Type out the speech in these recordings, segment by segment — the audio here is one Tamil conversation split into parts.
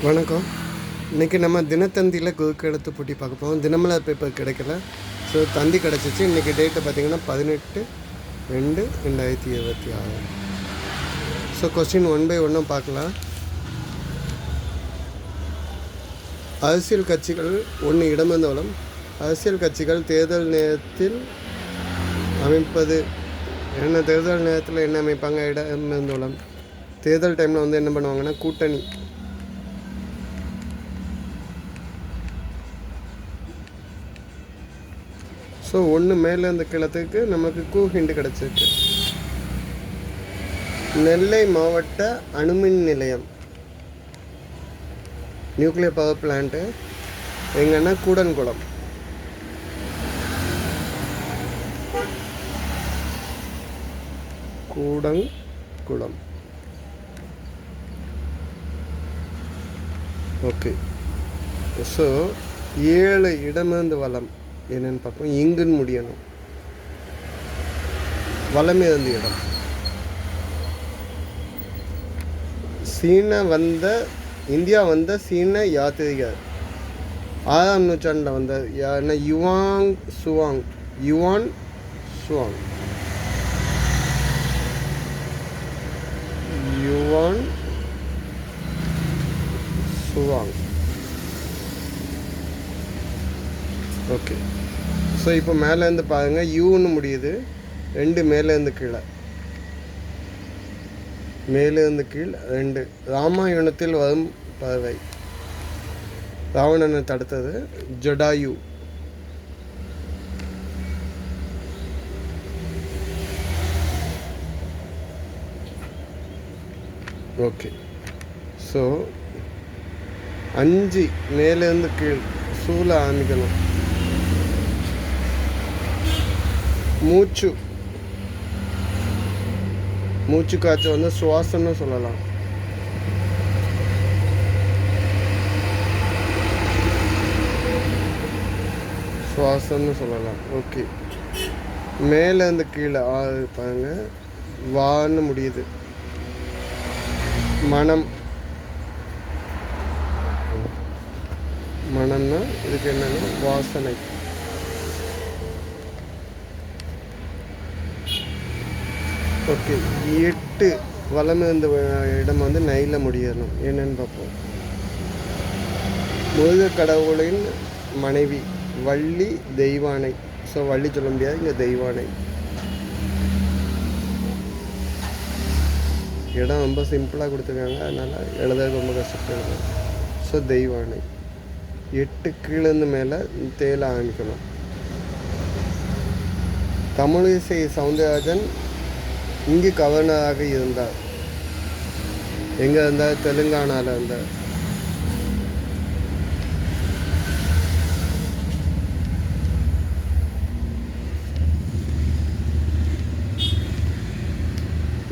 வணக்கம். இன்றைக்கி நம்ம தினத்தந்தியில் குறுக்கெழுத்து போட்டி பார்க்க போகிறோம். தினமலர் பேப்பர் கிடைக்கல, ஸோ தந்தி கிடச்சிச்சு. இன்றைக்கி டேட்டை பார்த்திங்கன்னா 18/2/2026. ஸோ கொஸ்டின் 1 by 1 பார்க்கலாம். அரசியல் கட்சிகள் இடமந்தோளம். அரசியல் கட்சிகள் தேர்தல் நேரத்தில் அமைப்பது என்ன? தேர்தல் நேரத்தில் என்ன அமைப்பாங்க? இடமந்தோளம். தேர்தல் டைமில் என்ன பண்ணுவாங்கன்னா கூட்டணி. ஸோ ஒன்று மேலே அந்த கிழத்துக்கு நமக்கு ஹிண்ட் கிடச்சிருக்கு. நெல்லை மாவட்ட அணுமின் நிலையம், நியூக்ளியர் பவர் பிளான்ட்டு எங்கன்னா கூடன்குளம். கூடன்குளம். ஓகே. ஸோ 7 இடமிருந்து வளம் என்னன்னு பார்ப்போம். இங்குன்னு முடியணும். வளமே இருந்து இடம். இந்தியா வந்த சீன யாத்திரிகர் 6ஆம் நூற்றாண்டில் வந்த யாருன்னா யுவான் சுவாங். ஓகே. ஸோ இப்போ மேலேருந்து பாருங்கள், யூன்னு முடியுது. 2 மேலேருந்து கீழே, மேலேருந்து கீழ் 2. ராமாயணத்தில் வரும் பறவை, ராவணனை தடுத்தது ஜடாயு. ஓகே. ஸோ 5 மேலேருந்து கீழ் சூழ ஆரம்பிக்கணும். மூச்சு காற்று சுவாசம்னு சொல்லலாம். ஓகே. மேலேருந்து கீழே பாருங்க, வான்னு முடியுது. மனம்னா இதுக்கு என்னன்னா வாசனை. ஓகே. 8 வளம் இருந்த இடம் நைல முடியணும். என்னன்னு பார்ப்போம். முருக கடவுளின் மனைவி வள்ளி தெய்வானை. ஸோ வள்ளி சொல்ல முடியாது, இங்கே தெய்வானை. இடம் ரொம்ப சிம்பிளாக கொடுத்துருக்காங்க, அதனால் எழுத ரொம்ப கஷ்டப்படுது. ஸோ தெய்வானை. 8 கீழேருந்து மேலே தேல ஆரம்பிக்கணும். தமிழிசை சவுந்தரராஜன் இங்கு கவர்னராக இருந்தார். எங்கே இருந்தார்? தெலுங்கானாவில் இருந்தார்.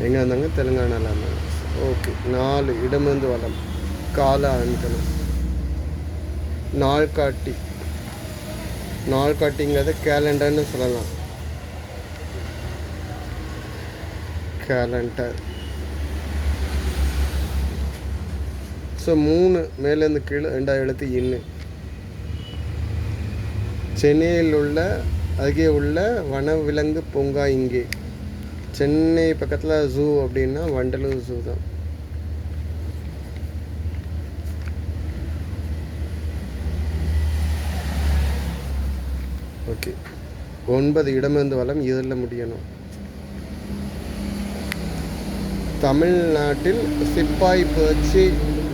எங்கே இருந்தாங்க? தெலுங்கானாவில் இருந்தாங்க. ஓகே. 4 இடமிருந்து வளம் கால ஆரம்பிக்கணும். நாள்காட்டிங்கிறத கேலண்டர்னு சொல்லலாம். கேலண்டர். ஸோ 3 மேலேருந்து கீழே 2 எழுத்து இன்னு. சென்னையில் அருகே உள்ள வனவிலங்கு பூங்கா இங்கே. சென்னை பக்கத்தில் ஜூ அப்படின்னா வண்டலூர் ஜூ தான். ஓகே. 9 இடமிருந்து வளம் இதில் முடியணும். தமிழ்நாட்டில் சிப்பாய் புரட்சி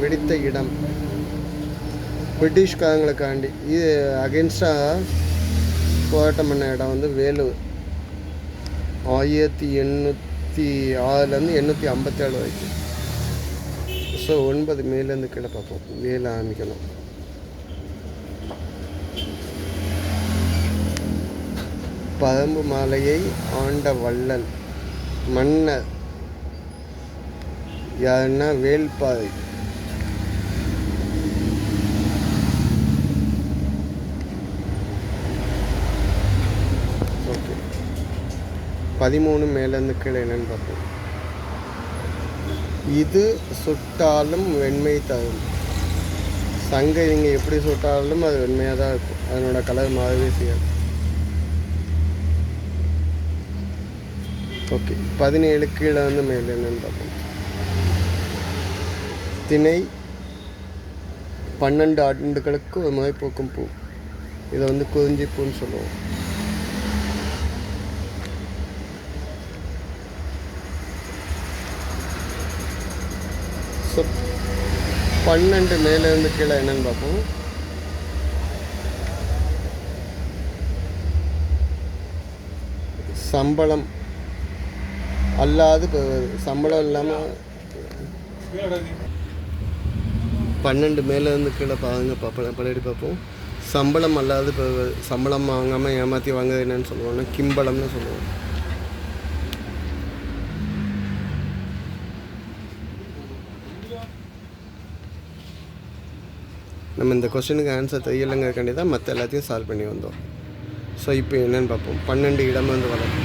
வெடித்த இடம். பிரிட்டிஷ்காரங்களுக்காண்டி இது அகென்ஸ்டாக போராட்டம் பண்ண இடம் வேலூர். 1806 857 வரைக்கும். ஸோ 9 மேலேருந்து கீழே பார்ப்போம். வேலை ஆரம்பிக்கணும். பரம்பு மாலையை ஆண்ட வள்ளல் மன்னர் யாருன்னா வேள்பாறை. ஓகே. 13 மேலேருந்து கீழே என்னன்னு பார்ப்போம். இது சுட்டாலும் வெண்மை தரும். சங்கை நீங்கள் எப்படி சுட்டாலும் அது உண்மையாக தான் இருக்கும், அதனோட கலர் மாறவே செய்யாது. ஓகே, 17 கீழே வந்து மேலே என்னென்னு பார்ப்போம். திணை 12 ஆண்டுகளுக்கு ஒரு முறை பூக்கும் பூ. இதை வந்து குறிஞ்சி பூன்னு சொல்லுவோம். ஸோ 12 மேலேருந்து கீழே என்னென்னு பார்ப்போம். சம்பளம் அல்லாது சம்பளம் இல்லாமல் 12 மேலேருந்து கீழே பழையடி பார்ப்போம். சம்பளம் அல்லாது சம்பளம் வாங்காமல் ஏமாற்றி வாங்க என்னன்னு சொல்லுவோம்னா கிம்பளம்னு சொல்லுவோம். நம்ம இந்த கொஸ்டினுக்கு ஆன்சர் தெரியலைங்கிறக்காண்டி தான் மற்ற எல்லாத்தையும் சால்வ் பண்ணி வந்தோம். ஸோ இப்போ என்னென்னு பார்ப்போம். 12 இடம் வந்து வளரும்.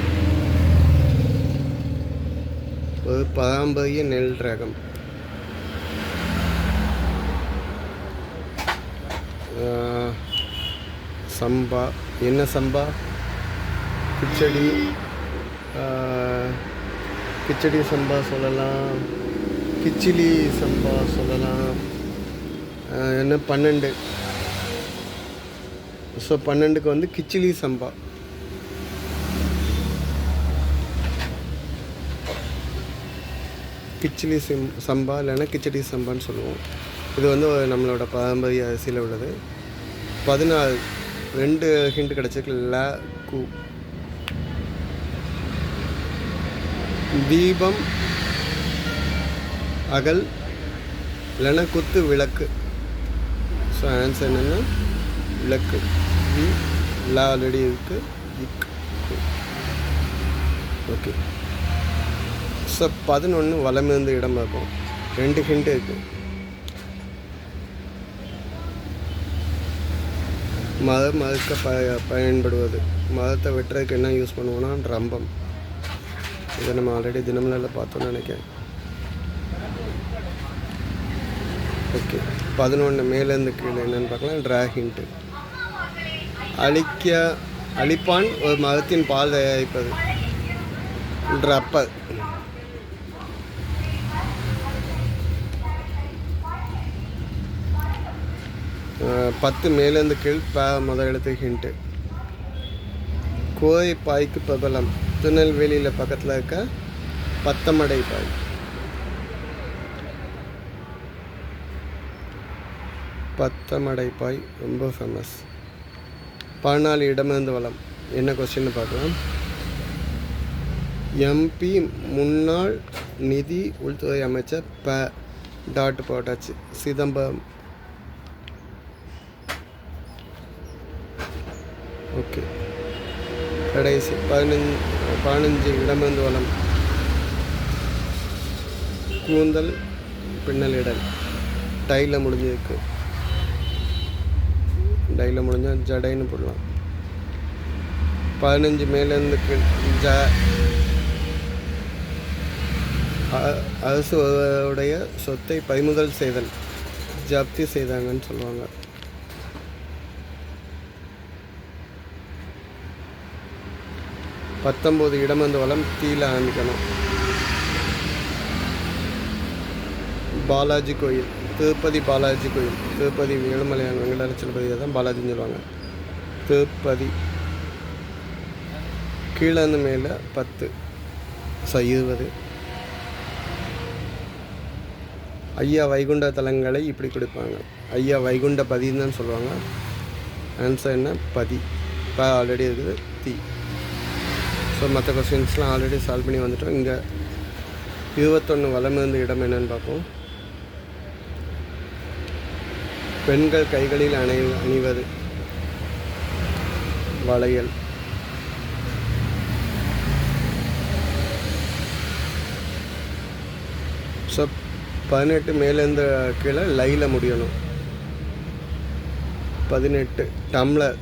ஒரு பாரம்பரிய நெல் ரகம். சம்பா. என்ன சம்பா? கிச்சடி சம்பா சொல்லலாம், கிச்சிலி சம்பா சொல்லலாம். என்ன 12. ஸோ 12க்கு வந்து கிச்சிலி சம்பா. கிச்சிலி சம்பா இல்லைன்னா கிச்சடி சம்பான்னு சொல்லுவோம். இது வந்து நம்மளோட பாரம்பரிய அரிசியில் உள்ளது. 14 2 ஹிண்ட் கிடச்சிருக்கு. ல கு. தீபம் அகல் இல்லைன்னா குத்து விளக்கு. ஸோ ஆன்சர் என்னென்னா விளக்கு. வி லா ஆல்ரெடி இருக்குது. இக். ஓகே. ஸோ 11 வலமிருந்து இடம் பார்ப்போம். 2 ஹிண்ட் இருக்குது. மதம் மறுக்க பயன்படுவது. மதத்தை வெட்டுறதுக்கு என்ன யூஸ் பண்ணுவோன்னா ரம்பம். இதை நம்ம ஆல்ரெடி தினமலரில் பார்த்தோன்னு நினைக்கிறேன். ஓகே, 11 மேலேருந்து கீழே என்னென்னு பார்க்கலாம். Draw hint. அழிப்பான் ஒரு மதத்தின் பால் தயாரிப்பது. ரப்பர். 10 மேலேருந்து கீழ் முதல் எழுத்து ஹிண்ட்டு. கோவை பாய்க்கு பிரபலம். திருநெல்வேலியில் பக்கத்தில் இருக்க பத்தமடை பாய். பத்தமடை பாய் ரொம்ப ஃபேமஸ். 14 இடமிருந்து வளம். என்ன கொஸ்டின்னு பார்க்கலாம். எம்பி முன்னாள் நிதி உள்துறை அமைச்சர் டாட் போட்டாச்சு. சிதம்பரம். ஓகே, கடைசி 15 இடமிருந்து வளம். கூந்தல் பின்னலிடல். டையில் முடிஞ்சிருக்கு. டையில் முடிஞ்சால் ஜடைன்னு போடலாம். 15 மேலேருந்து ஜ. அரசுடைய சொத்தை பறிமுதல் செய்தல். ஜப்தி செய்தாங்கன்னு சொல்லுவாங்க. 19 இடமிருந்து வளம். தீல ஆரம்பிக்கணும். பாலாஜி கோயில். திருப்பதி பாலாஜி கோயில். திருப்பதி ஏழுமலையான் வெங்கடாச்சலபதியை தான் பாலாஜின்னு சொல்லுவாங்க. திருப்பதி. கீழே இருந்து மேலே 10 20. ஐயா வைகுண்ட தலங்களை இப்படி கொடுப்பாங்க. ஐயா வைகுண்ட பதின்னு தான் சொல்லுவாங்க. ஆன்சர் என்ன? பதி. இப்போ ஆல்ரெடி இருக்குது தீ. ஸோ மற்ற கொஸ்டின்ஸ்லாம் ஆல்ரெடி சால்வ் பண்ணி வந்துட்டோம். இங்கே 21 வலமிருந்து இடம் என்னன்னு பார்ப்போம். பெண்கள் கைகளில் அணிவது. வளையல். ஸோ 18 மேலேருந்து கீழே லையில் முடியணும். 18 டம்ளர்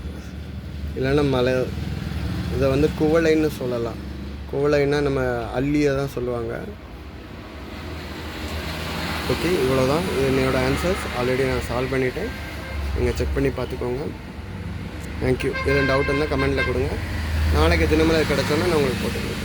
இல்லைன்னா மலை. இதை வந்து குவளைன்னு சொல்லலாம். குவளைன்னா நம்ம அள்ளியை தான் சொல்லுவாங்க. ஓகே, இவ்வளோ தான் என்னோடய ஆன்சர்ஸ். ஆல்ரெடி நான் சால்வ் பண்ணிவிட்டேன், நீங்கள் செக் பண்ணி பார்த்துக்கோங்க. தேங்க்யூ. எதுவும் டவுட் இருந்தால் கமெண்ட்டில் கொடுங்க. நாளைக்கு தினமலர் கிடச்சோன்னா நான் உங்களுக்கு போட்டுக்கிறேன்.